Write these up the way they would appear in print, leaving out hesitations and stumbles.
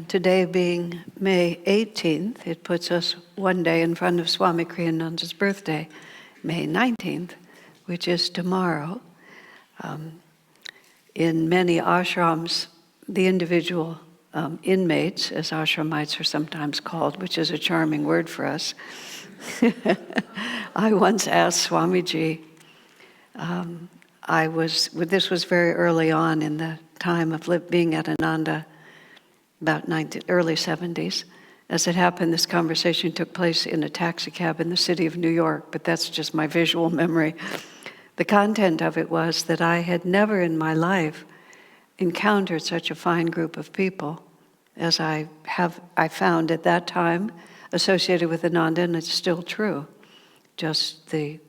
Today being May 18th, it puts us one day in front of Swami Kriyananda's birthday, May 19th, which is tomorrow. In many ashrams, the individual inmates, as ashramites are sometimes called, which is a charming word for us. I once asked Swamiji, this was very early on in the time of being at Ananda, about early 70s. As it happened, this conversation took place in a taxi cab in the city of New York, but that's just my visual memory. The content of it was that I had never in my life encountered such a fine group of people as I found at that time associated with Ananda, and it's still true. Just the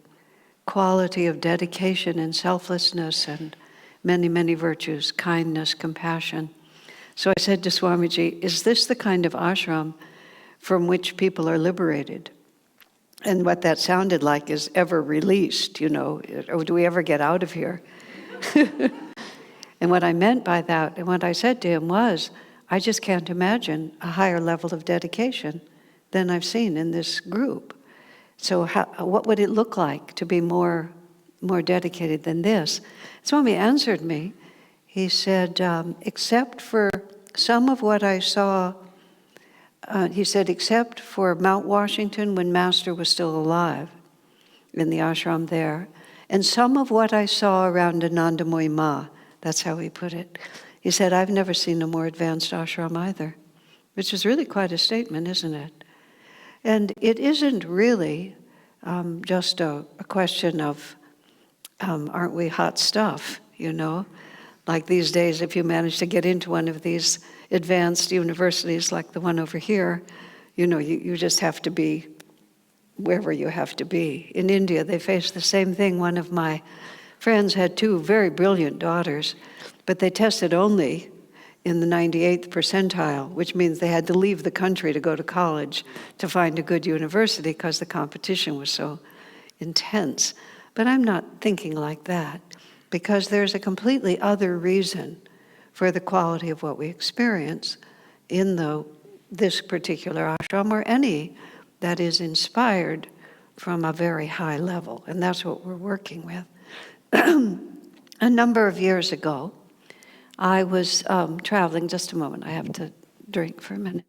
quality of dedication and selflessness and many, many virtues, kindness, compassion. So I said to Swamiji, is this the kind of ashram from which people are liberated? And what that sounded like is ever released, or do we ever get out of here? And what I meant by that, and what I said to him was, I just can't imagine a higher level of dedication than I've seen in this group. So what would it look like to be more dedicated than this? Swami answered me. He said, except for some of what I saw, he said, except for Mount Washington when Master was still alive in the ashram there, and some of what I saw around Anandamoyi Ma, that's how he put it. He said, I've never seen a more advanced ashram either, which is really quite a statement, isn't it? And it isn't really just a question of, aren't we hot stuff, Like these days, if you manage to get into one of these advanced universities like the one over here, you just have to be wherever you have to be. In India, they face the same thing. One of my friends had two very brilliant daughters, but they tested only in the 98th percentile, which means they had to leave the country to go to college to find a good university because the competition was so intense. But I'm not thinking like that, because there's a completely other reason for the quality of what we experience in this particular ashram, or any that is inspired from a very high level. And that's what we're working with. A number of years ago, I was traveling. Just a moment, I have to drink for a minute.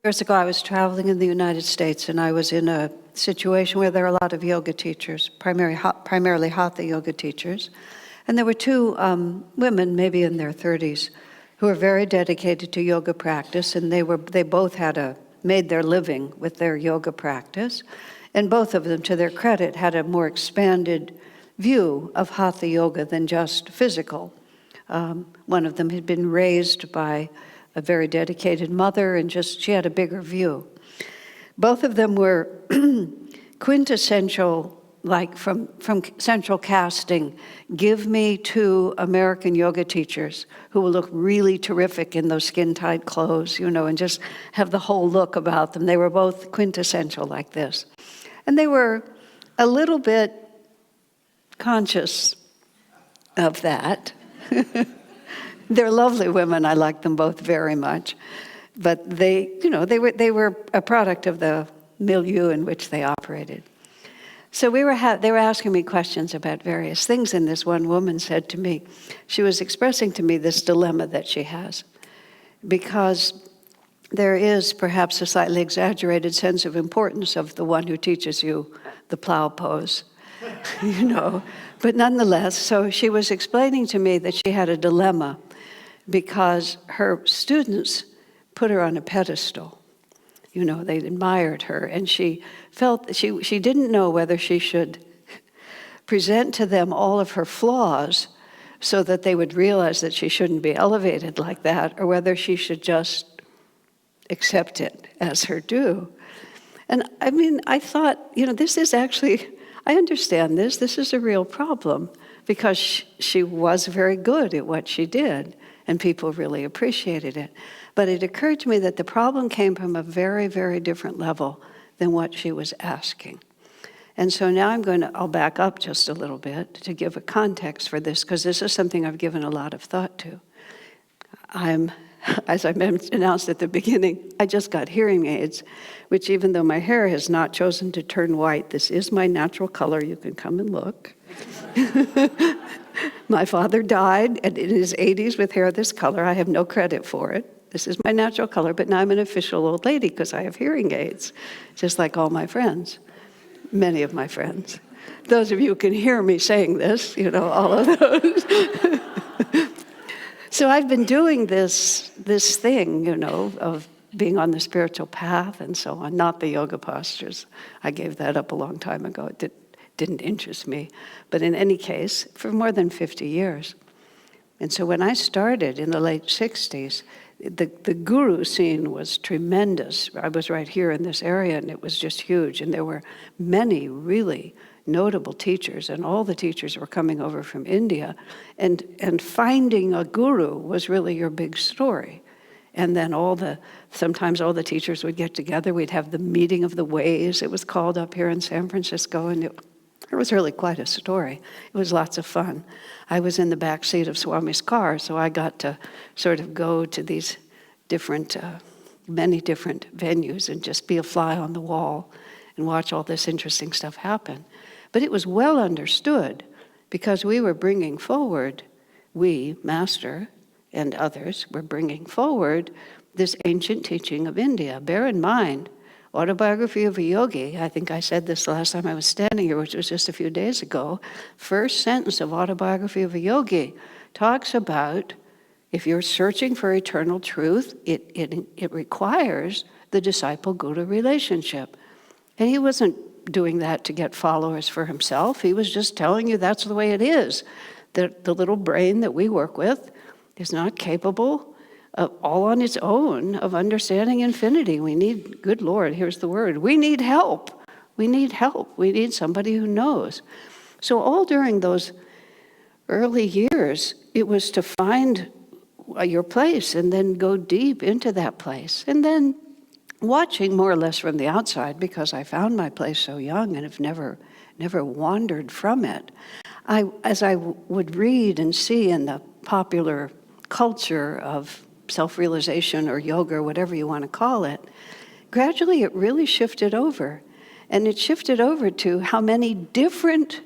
Years ago, I was traveling in the United States, and I was in a situation where there are a lot of yoga teachers, primarily hatha yoga teachers. And there were two women, maybe in their 30s, who were very dedicated to yoga practice, and they both made their living with their yoga practice. And both of them, to their credit, had a more expanded view of hatha yoga than just physical. One of them had been raised by a very dedicated mother, and she had a bigger view. Both of them were quintessential, like from central casting, give me two American yoga teachers who will look really terrific in those skin-tight clothes, and just have the whole look about them. They were both quintessential like this. And they were a little bit conscious of that. They're lovely women. I like them both very much. But they were a product of the milieu in which they operated. So they were asking me questions about various things, and this one woman said to me, she was expressing to me this dilemma that she has, because there is perhaps a slightly exaggerated sense of importance of the one who teaches you the plow pose, But nonetheless, so she was explaining to me that she had a dilemma because her students put her on a pedestal. They admired her, and she felt she didn't know whether she should present to them all of her flaws so that they would realize that she shouldn't be elevated like that, or whether she should just accept it as her due. And I thought, this is actually, I understand this is a real problem, because she was very good at what she did. and people really appreciated it. But it occurred to me that the problem came from a very, very different level than what she was asking. And so now I'll back up just a little bit to give a context for this, because this is something I've given a lot of thought to. As I announced at the beginning, I just got hearing aids, which even though my hair has not chosen to turn white, this is my natural color. You can come and look. My father died in his 80s with hair this color. I have no credit for it. This is my natural color, but now I'm an official old lady because I have hearing aids, just like all my friends, many of my friends. Those of you who can hear me saying this, all of those. So I've been doing this thing, of being on the spiritual path and so on, not the yoga postures. I gave that up a long time ago. It didn't interest me. But in any case, for more than 50 years. And so when I started in the late 60s, the guru scene was tremendous. I was right here in this area, and it was just huge. And there were many really notable teachers, and all the teachers were coming over from India. And finding a guru was really your big story. And then sometimes all the teachers would get together. We'd have the meeting of the ways, it was called, up here in San Francisco, and it was really quite a story. It was lots of fun. I was in the back seat of Swami's car, so I got to sort of go to these many different venues and just be a fly on the wall and watch all this interesting stuff happen. But it was well understood because we were bringing forward, Master and others, were bringing forward this ancient teaching of India. Bear in mind, Autobiography of a Yogi, I think I said this last time I was standing here, which was just a few days ago, first sentence of Autobiography of a Yogi talks about if you're searching for eternal truth, it requires the disciple-guru relationship. And he wasn't doing that to get followers for himself. He was just telling you that's the way it is. The little brain that we work with is not capable all on its own of understanding infinity. We need, good Lord, here's the word, we need help. We need help. We need somebody who knows. So all during those early years, it was to find your place and then go deep into that place. And then watching more or less from the outside, because I found my place so young and have never wandered from it. As I would read and see in the popular culture of self-realization or yoga or whatever you want to call it, gradually it really shifted over. And it shifted over to how many different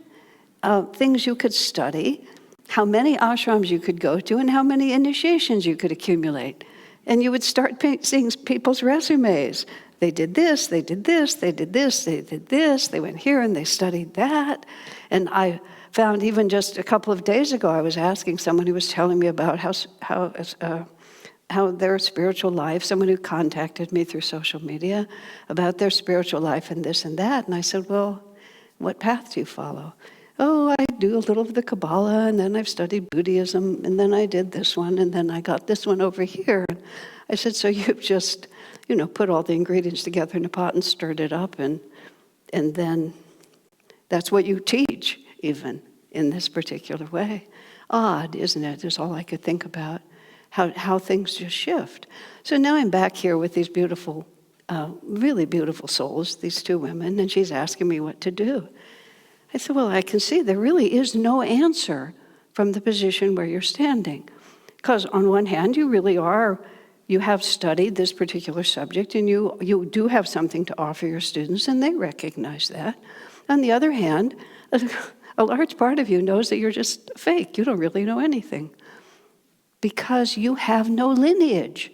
things you could study, how many ashrams you could go to, and how many initiations you could accumulate. And you would start seeing people's resumes. They did this, they did this, they did this, they did this, they went here and they studied that. And I found even just a couple of days ago, I was asking someone who was telling me about how their spiritual life, someone who contacted me through social media, about their spiritual life and this and that. And I said, well, what path do you follow? Oh, I do a little of the Kabbalah, and then I've studied Buddhism, and then I did this one, and then I got this one over here. And I said, so you've just, put all the ingredients together in a pot and stirred it up, and then that's what you teach, even in this particular way. Odd, isn't it? That's all I could think about, how things just shift. So now I'm back here with these beautiful, really beautiful souls, these two women, and she's asking me what to do. I said, well, I can see there really is no answer from the position where you're standing. Because on one hand, you have studied this particular subject, and you do have something to offer your students, and they recognize that. On the other hand, a large part of you knows that you're just fake. You don't really know anything. Because you have no lineage.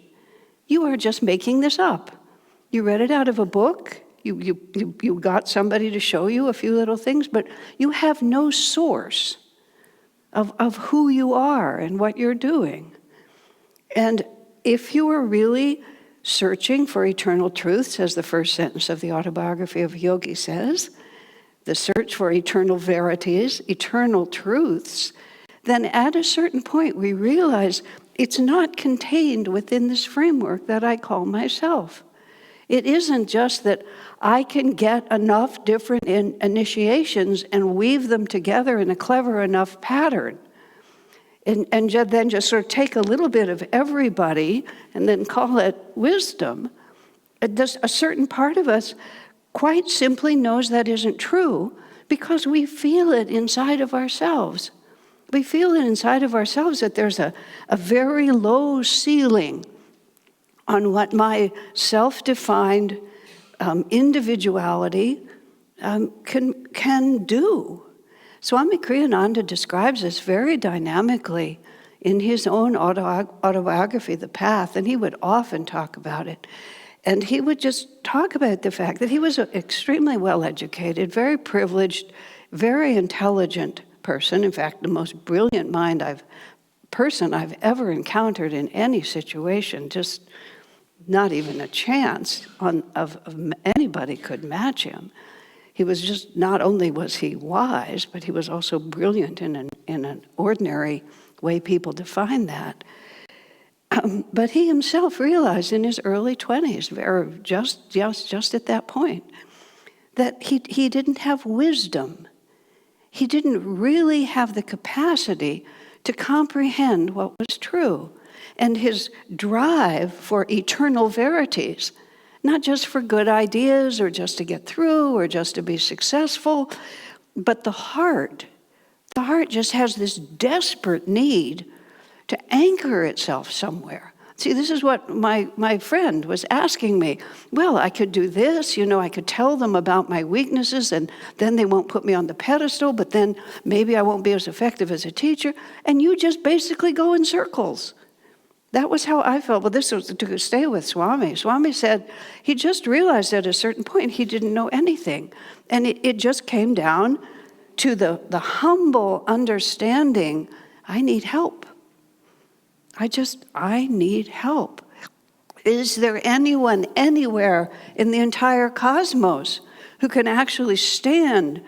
You are just making this up. You read it out of a book. You got somebody to show you a few little things, but you have no source of who you are and what you're doing. And if you are really searching for eternal truths, as the first sentence of the Autobiography of a Yogi says, the search for eternal verities, eternal truths, then at a certain point we realize it's not contained within this framework that I call myself. It isn't just that I can get enough different initiations and weave them together in a clever enough pattern. then just sort of take a little bit of everybody and then call it wisdom. A certain part of us quite simply knows that isn't true because we feel it inside of ourselves. We feel it inside of ourselves that there's a very low ceiling on what my self-defined individuality can do. Swami Kriyananda describes this very dynamically in his own autobiography, The Path, and he would often talk about it. And he would just talk about the fact that he was an extremely well-educated, very privileged, very intelligent person. In fact, the most brilliant person I've ever encountered in any situation, just not even a chance of anybody could match him. He was just, not only was he wise, but he was also brilliant in an ordinary way people define that. But he himself realized in his early 20s, just at that point, that he didn't have wisdom. He didn't really have the capacity to comprehend what was true. And his drive for eternal verities, not just for good ideas or just to get through or just to be successful, but the heart just has this desperate need to anchor itself somewhere. See, this is what my friend was asking me. Well, I could do this, I could tell them about my weaknesses, and then they won't put me on the pedestal, but then maybe I won't be as effective as a teacher. And you just basically go in circles. That was how I felt. Well, this was to stay with Swami. Swami said he just realized at a certain point he didn't know anything. And it just came down to the humble understanding, I need help. I need help. Is there anyone anywhere in the entire cosmos who can actually stand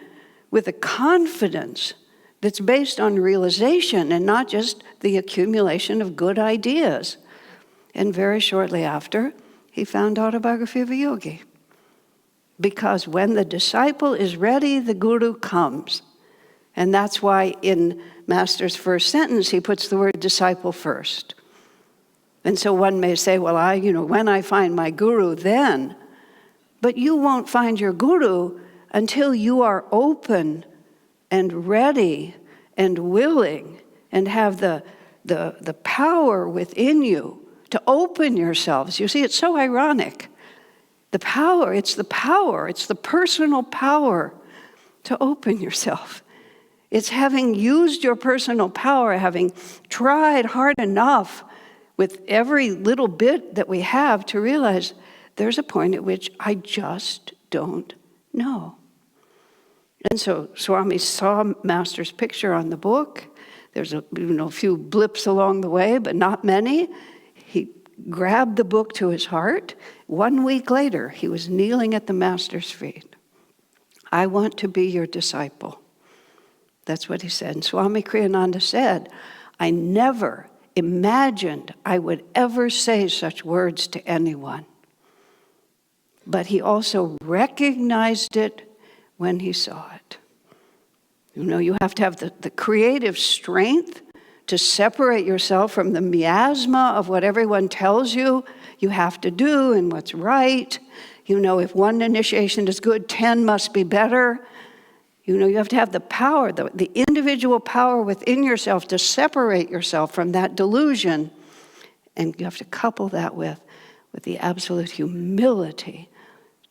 with a confidence that's based on realization and not just the accumulation of good ideas? And very shortly after, he found Autobiography of a Yogi. Because when the disciple is ready, the guru comes. And that's why in Master's first sentence, he puts the word disciple first. And so one may say, well, when I find my guru, then. But you won't find your guru until you are open and ready and willing and have the power within you to open yourselves. You see, it's so ironic. It's the personal power to open yourself. It's having used your personal power, having tried hard enough with every little bit that we have to realize there's a point at which I just don't know. And so Swami saw Master's picture on the book. There's a few blips along the way, but not many. He grabbed the book to his heart. 1 week later, he was kneeling at the Master's feet. I want to be your disciple. That's what he said. And Swami Kriyananda said, I never imagined I would ever say such words to anyone. But he also recognized it when he saw it. You have to have the creative strength to separate yourself from the miasma of what everyone tells you have to do and what's right. If one initiation is good, 10 must be better. You have to have the power, the individual power within yourself to separate yourself from that delusion. And you have to couple that with the absolute humility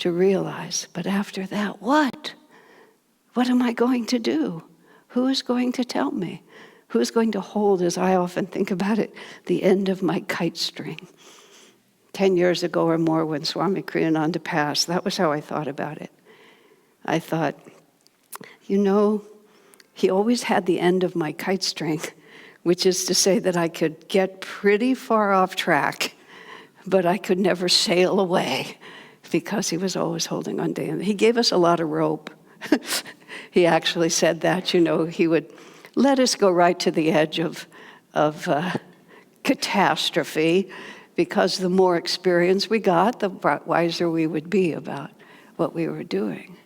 to realize, but after that, what? What am I going to do? Who is going to tell me? Who is going to hold, as I often think about it, the end of my kite string? 10 years ago or more when Swami Kriyananda passed, that was how I thought about it. I thought, he always had the end of my kite string, which is to say that I could get pretty far off track, but I could never sail away because he was always holding on to him. He gave us a lot of rope. He actually said that, he would let us go right to the edge of catastrophe, because the more experience we got, the wiser we would be about what we were doing.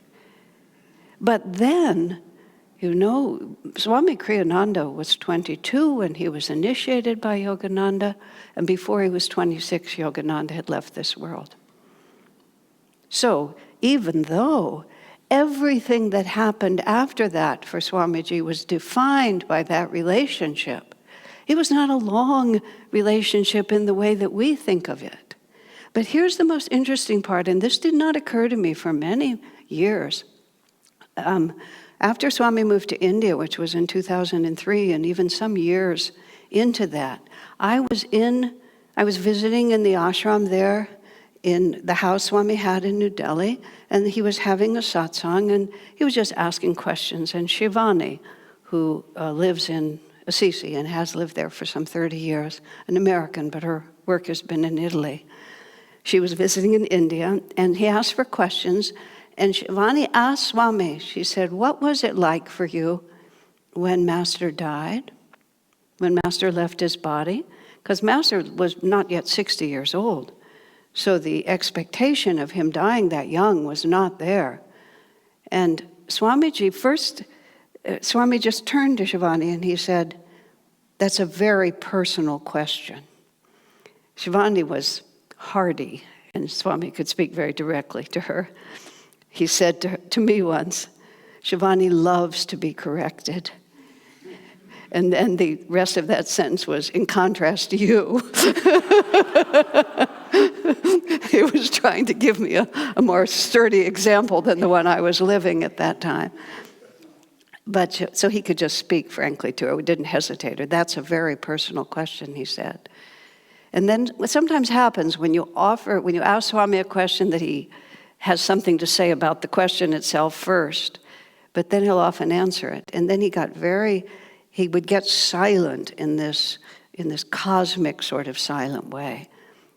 But then, You know, Swami Kriyananda was 22 when he was initiated by Yogananda, and before he was 26, Yogananda had left this world. So even though everything that happened after that for Swamiji was defined by that relationship, it was not a long relationship in the way that we think of it. But here's the most interesting part, and this did not occur to me for many years. After Swami moved to India, which was in 2003, and even some years into that, I was visiting in the ashram there, in the house Swami had in New Delhi, and he was having a satsang, and he was just asking questions. And Shivani, who lives in Assisi and has lived there for some 30 years, an American, but her work has been in Italy. She was visiting in India, and he asked for questions, and Shivani asked Swami, she said, what was it like for you when Master died, when Master left his body? Because Master was not yet 60 years old. So the expectation of him dying that young was not there. And Swami just turned to Shivani and he said, that's a very personal question. Shivani was hardy, and Swami could speak very directly to her. He said to me once, Shivani loves to be corrected. And then the rest of that sentence was, in contrast to you. He was trying to give me a more sturdy example than the one I was living at that time. But so he could just speak frankly to her. We didn't hesitate. Or that's a very personal question, he said. And then what sometimes happens when you ask Swami a question that he has something to say about the question itself first, but then he'll often answer it. And then he would get silent in this cosmic sort of silent way.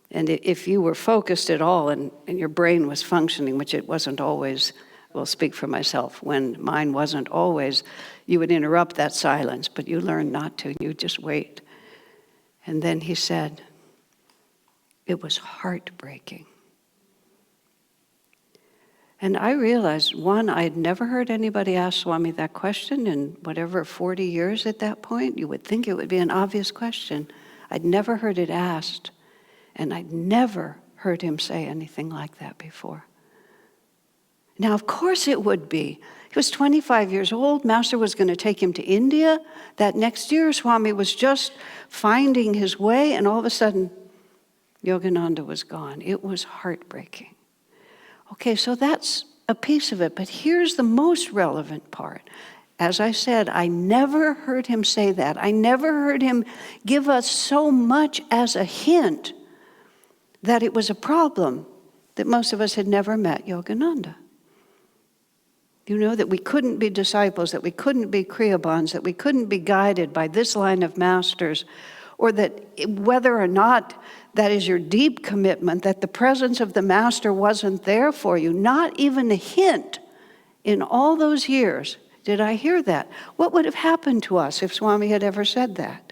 And if you were focused at all and your brain was functioning, which it wasn't always, I'll speak for myself, when mine wasn't always, you would interrupt that silence, but you learned not to, you just wait. And then he said, it was heartbreaking. And I realized, one, I had never heard anybody ask Swami that question in whatever, 40 years at that point. You would think it would be an obvious question. I'd never heard it asked, and I'd never heard him say anything like that before. Now, of course it would be. He was 25 years old. Master was going to take him to India. That next year, Swami was just finding his way, and all of a sudden, Yogananda was gone. It was heartbreaking. Okay, so that's a piece of it, but here's the most relevant part. As I said, I never heard him say that. I never heard him give us so much as a hint that it was a problem that most of us had never met Yogananda. You know, that we couldn't be disciples, that we couldn't be Kriyabans, that we couldn't be guided by this line of masters, or that whether or not that is your deep commitment, that the presence of the Master wasn't there for you. Not even a hint in all those years did I hear that. What would have happened to us if Swami had ever said that?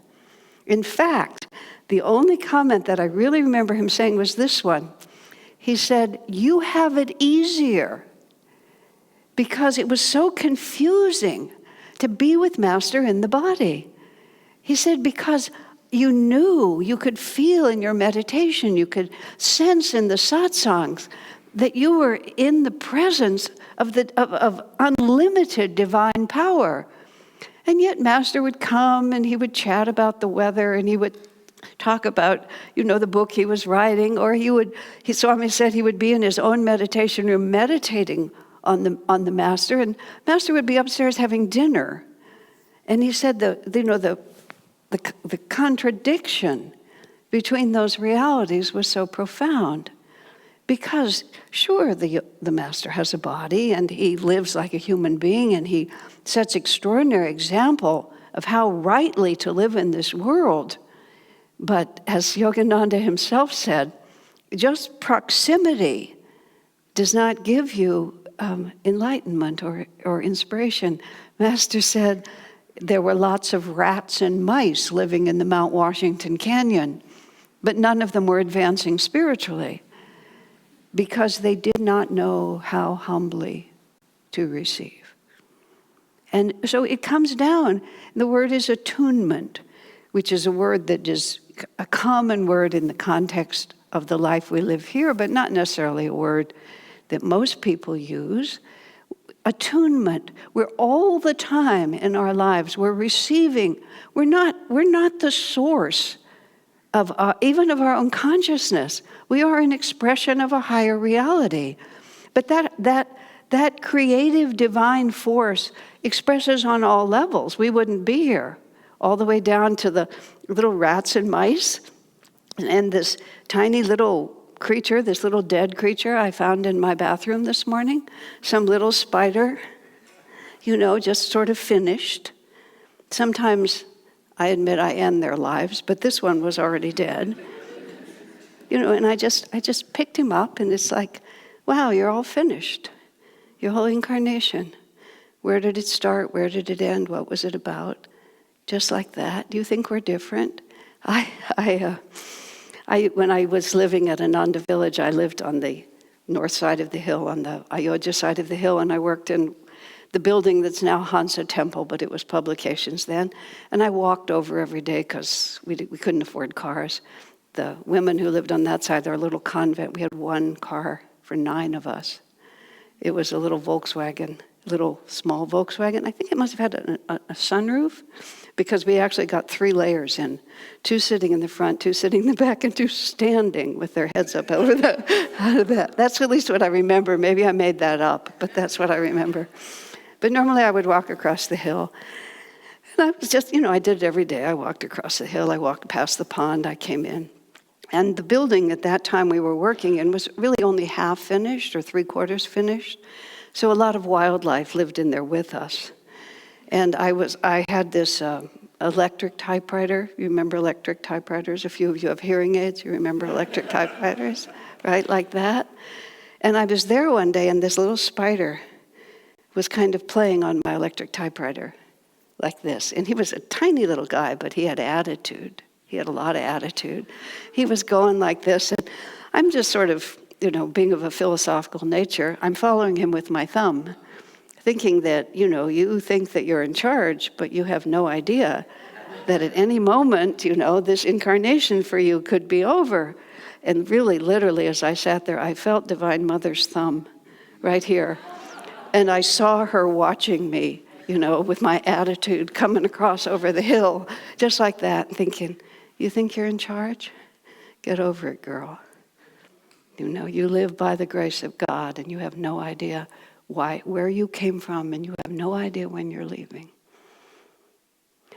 In fact, the only comment that I really remember him saying was this one. He said, you have it easier, because it was so confusing to be with Master in the body. He said, because you knew, you could feel in your meditation, you could sense in the satsangs that you were in the presence of unlimited divine power. And yet Master would come and he would chat about the weather and he would talk about, the book he was writing, or Swami said he would be in his own meditation room meditating on the Master, and Master would be upstairs having dinner. And he said the contradiction between those realities was so profound. Because, sure, the Master has a body and he lives like a human being and he sets extraordinary example of how rightly to live in this world. But as Yogananda himself said, just proximity does not give you enlightenment or inspiration. Master said, there were lots of rats and mice living in the Mount Washington Canyon, but none of them were advancing spiritually because they did not know how humbly to receive. And so it comes down. The word is attunement, which is a word that is a common word in the context of the life we live here, but not necessarily a word that most people use. Attunement. We're all the time in our lives, we're receiving. We're not the source of even of our own consciousness. We are an expression of a higher reality. But that creative divine force expresses on all levels. We wouldn't be here, all the way down to the little rats and mice and this tiny little creature, this little dead creature I found in my bathroom this morning, some little spider, just sort of finished. Sometimes I admit I end their lives, but this one was already dead. And I just picked him up, and it's like, wow, you're all finished. Your whole incarnation. Where did it start? Where did it end? What was it about? Just like that. Do you think we're different? When I was living at Ananda village, I lived on the north side of the hill, on the Ayodhya side of the hill, and I worked in the building that's now Hansa Temple, but it was publications then. And I walked over every day because we couldn't afford cars. The women who lived on that side, their little convent, we had one car for 9 of us. It was a little Volkswagen, little small Volkswagen. I think it must have had a sunroof, because we actually got 3 layers in, 2 sitting in the front, 2 sitting in the back, and 2 standing with their heads up over out of that. That's at least what I remember. Maybe I made that up, but that's what I remember. But normally I would walk across the hill. And I was just, I did it every day. I walked across the hill. I walked past the pond. I came in. And the building at that time we were working in was really only half finished or 3/4 finished. So a lot of wildlife lived in there with us. And I had this electric typewriter. You remember electric typewriters? A few of you have hearing aids. You remember electric typewriters, right? Like that. And I was there one day, and this little spider was kind of playing on my electric typewriter like this. And he was a tiny little guy, but he had attitude. He had a lot of attitude. He was going like this, and I'm just sort of, being of a philosophical nature, I'm following him with my thumb, thinking that, you think that you're in charge, but you have no idea that at any moment, this incarnation for you could be over. And really, literally, as I sat there, I felt Divine Mother's thumb right here. And I saw her watching me, with my attitude coming across over the hill, just like that, thinking, you think you're in charge? Get over it, girl. You live by the grace of God, and you have no idea where you came from, and you have no idea when you're leaving.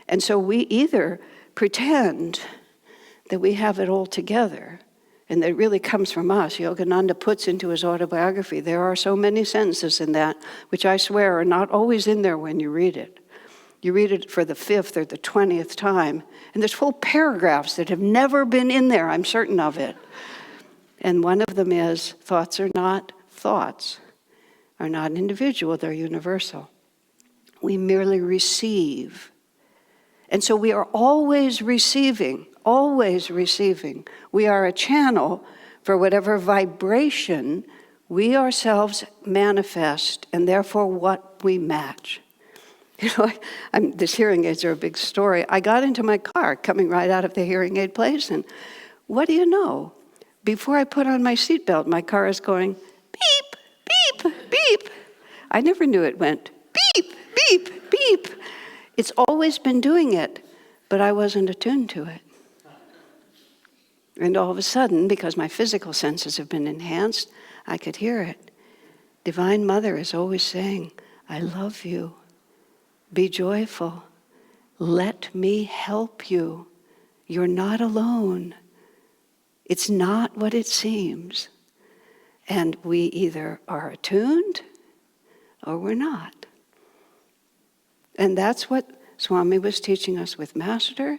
And so we either pretend that we have it all together, and that it really comes from us. Yogananda puts into his autobiography, there are so many sentences in that, which I swear are not always in there when you read it. You read it for the 5th or the 20th time, and there's whole paragraphs that have never been in there, I'm certain of it. And one of them is, thoughts are not individual, they're universal. We merely receive. And so we are always receiving, always receiving. We are a channel for whatever vibration we ourselves manifest, and therefore what we match. These hearing aids are a big story. I got into my car coming right out of the hearing aid place, and what do you know? Before I put on my seatbelt, my car is going beep, beep, beep. I never knew it went beep, beep, beep. It's always been doing it, but I wasn't attuned to it. And all of a sudden, because my physical senses have been enhanced, I could hear it. Divine Mother is always saying, I love you. Be joyful. Let me help you. You're not alone. It's not what it seems. And we either are attuned or we're not. And that's what Swami was teaching us with Master,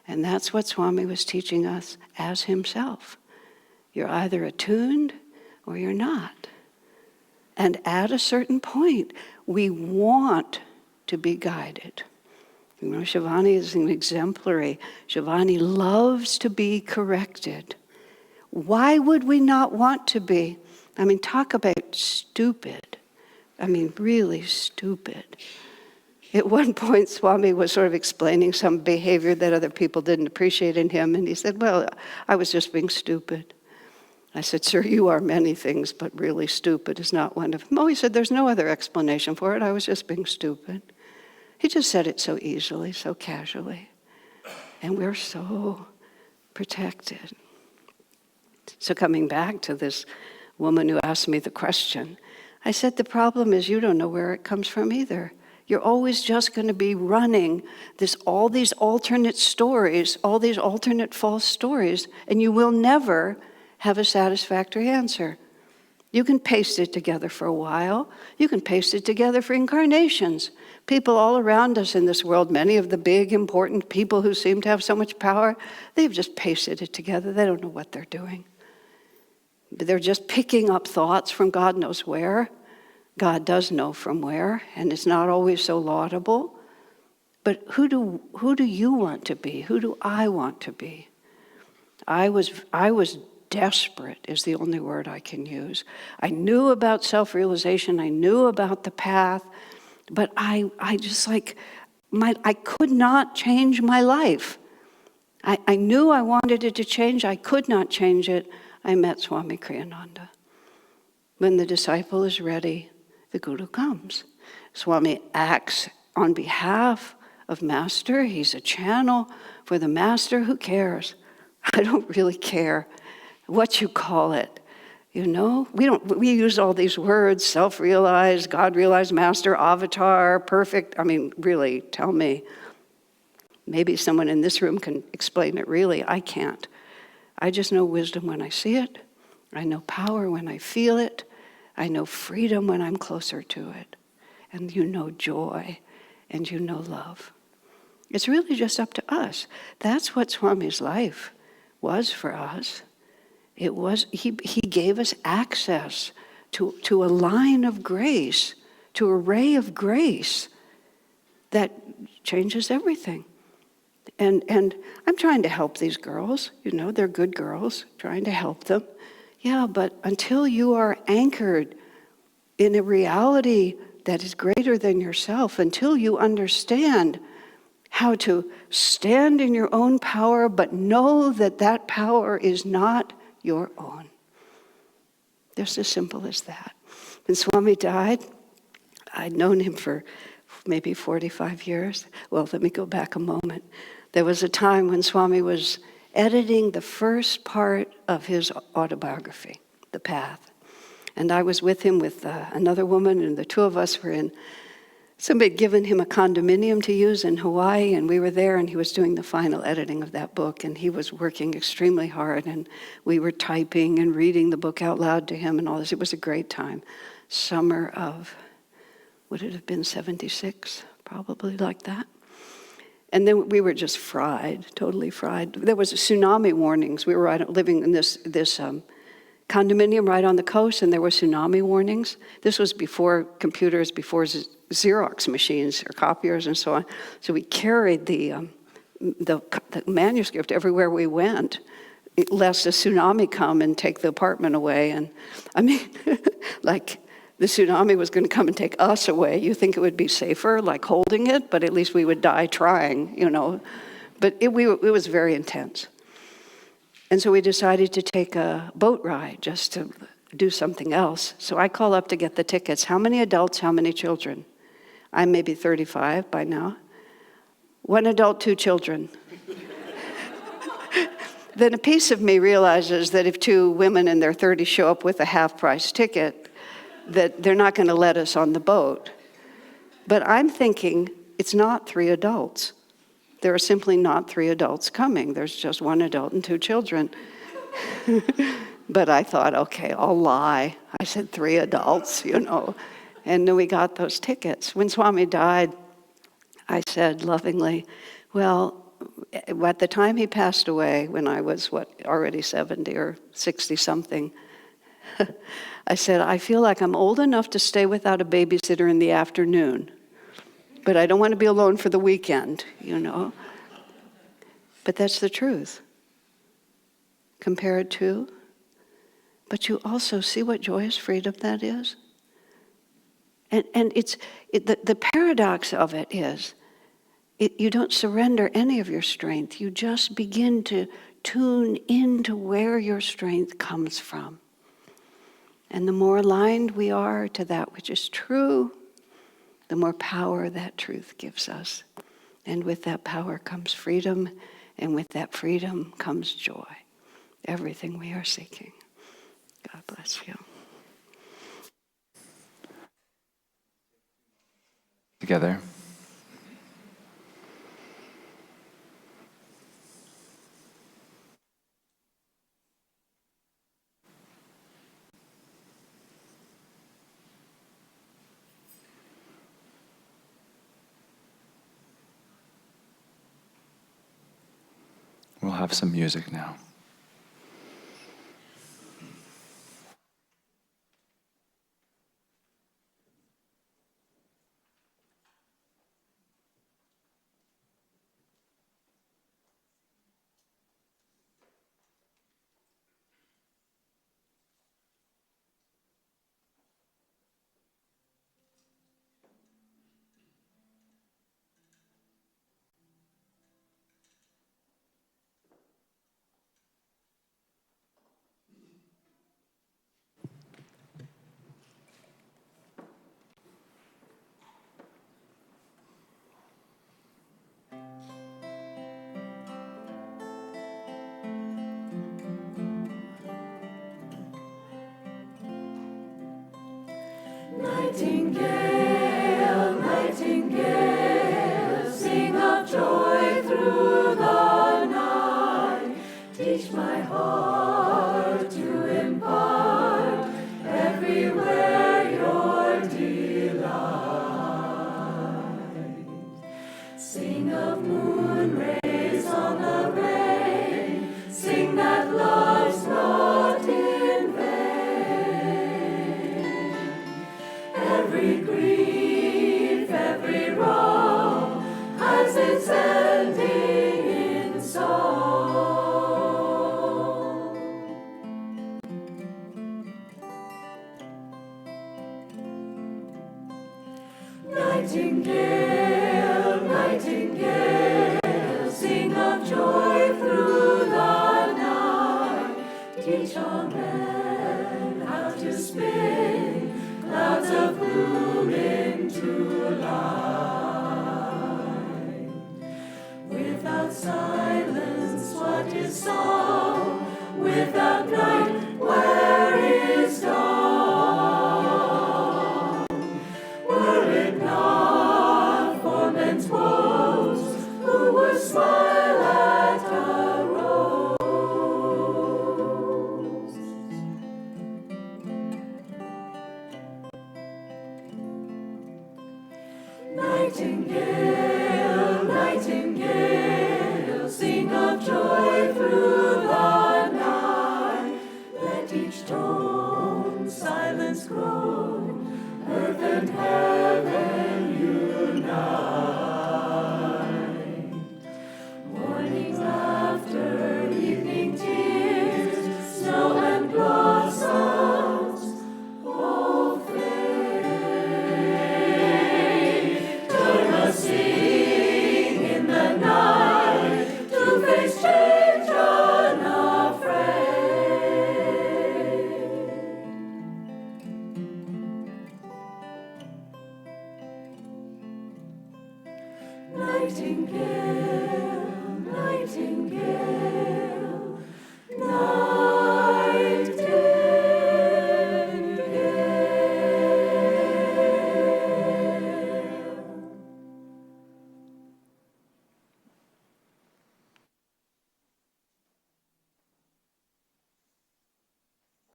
and that's what Swami was teaching us as himself. You're either attuned or you're not. And at a certain point, we want to be guided. Shivani is an exemplary. Shivani loves to be corrected. Why would we not want to be? Talk about stupid. Really stupid. At one point, Swami was sort of explaining some behavior that other people didn't appreciate in him, and he said, well, I was just being stupid. I said, sir, you are many things, but really stupid is not one of them. Oh, he said, there's no other explanation for it. I was just being stupid. He just said it so easily, so casually. And we're so protected. So coming back to this woman who asked me the question, I said, the problem is you don't know where it comes from either. You're always just going to be running all these alternate stories, all these alternate false stories, and you will never have a satisfactory answer. You can paste it together for a while. You can paste it together for incarnations. People all around us in this world, many of the big, important people who seem to have so much power, they've just pasted it together. They don't know what they're doing. They're just picking up thoughts from God knows where. God does know from where, and it's not always so laudable. But who do you want to be? Who do I want to be? I was desperate is the only word I can use. I knew about self-realization. I knew about the path, but I could not change my life. I knew I wanted it to change. I could not change it. I met Swami Kriyananda. When the disciple is ready, the Guru comes. Swami acts on behalf of Master. He's a channel for the Master. Who cares? I don't really care what you call it. You know, we use all these words, self-realized, God-realized, Master, avatar, perfect. I mean, really, tell me. Maybe someone in this room can explain it really. I can't. I just know wisdom when I see it. I know power when I feel it. I know freedom when I'm closer to it. And you know joy, and you know love. It's really just up to us. That's what Swami's life was for us. It was, he gave us access to a line of grace, to a ray of grace that changes everything. And I'm trying to help these girls. You know, they're good girls, trying to help them. Yeah, but until you are anchored in a reality that is greater than yourself, until you understand how to stand in your own power, but know that that power is not your own. Just as simple as that. When Swami died, I'd known him for maybe 45 years. Well, let me go back a moment. There was a time when Swami was editing the first part of his autobiography, The Path. And I was with him with another woman, and the two of us were in, somebody had given him a condominium to use in Hawaii, and we were there, and he was doing the final editing of that book, and he was working extremely hard, and we were typing and reading the book out loud to him and all this. It was a great time. Summer of, would it have been 76? Probably like that. And then we were just fried, totally fried. There was tsunami warnings. We were living in this condominium right on the coast, and there were tsunami warnings. This was before computers, before Xerox machines or copiers and so on. So we carried the manuscript everywhere we went, lest a tsunami come and take the apartment away. And I mean, like the tsunami was going to come and take us away. You think it would be safer, like holding it, but at least we would die trying, you know. But it was very intense. And so we decided to take a boat ride just to do something else. So I call up to get the tickets. How many adults, how many children? I'm maybe 35 by now. 1 adult, 2 children. Then a piece of me realizes that if 2 women in their 30s show up with a half-price ticket, that they're not going to let us on the boat. But I'm thinking it's not 3 adults. There are simply not 3 adults coming. There's just 1 adult and 2 children. But I thought, okay, I'll lie. I said 3 adults, you know. And then we got those tickets. When Swami died, I said lovingly, well, at the time he passed away, when I was, already 70 or 60-something, I said, I feel like I'm old enough to stay without a babysitter in the afternoon. But I don't want to be alone for the weekend, you know. But that's the truth. Compared to. But you also see what joyous freedom that is. And the paradox of it is, you don't surrender any of your strength. You just begin to tune into where your strength comes from. And the more aligned we are to that which is true, the more power that truth gives us. And with that power comes freedom, and with that freedom comes joy. Everything we are seeking. God bless you. Together. We'll have some music now. Nightingale, nightingale, sing of joy through the night. Teach my heart to impart everywhere your delight. Sing of moon rays on the rain, sing that love's not in vain. Every grief, every wrong has its ending in song. Nightingale, nightingale, sing of joy through the night. Teach all men how to spin clouds of gloom into light. Without silence, what is song? Without night, where is dawn? Were it not for men's woes, who would smile at a rose? Nightingale, nightingale, sing of joy through the night. Let each tone silence grow, earth and heaven unite. Morning laughter, evening tears, snow and blossoms, all fade. Turn a sing in the night to face change unafraid. Nightingale.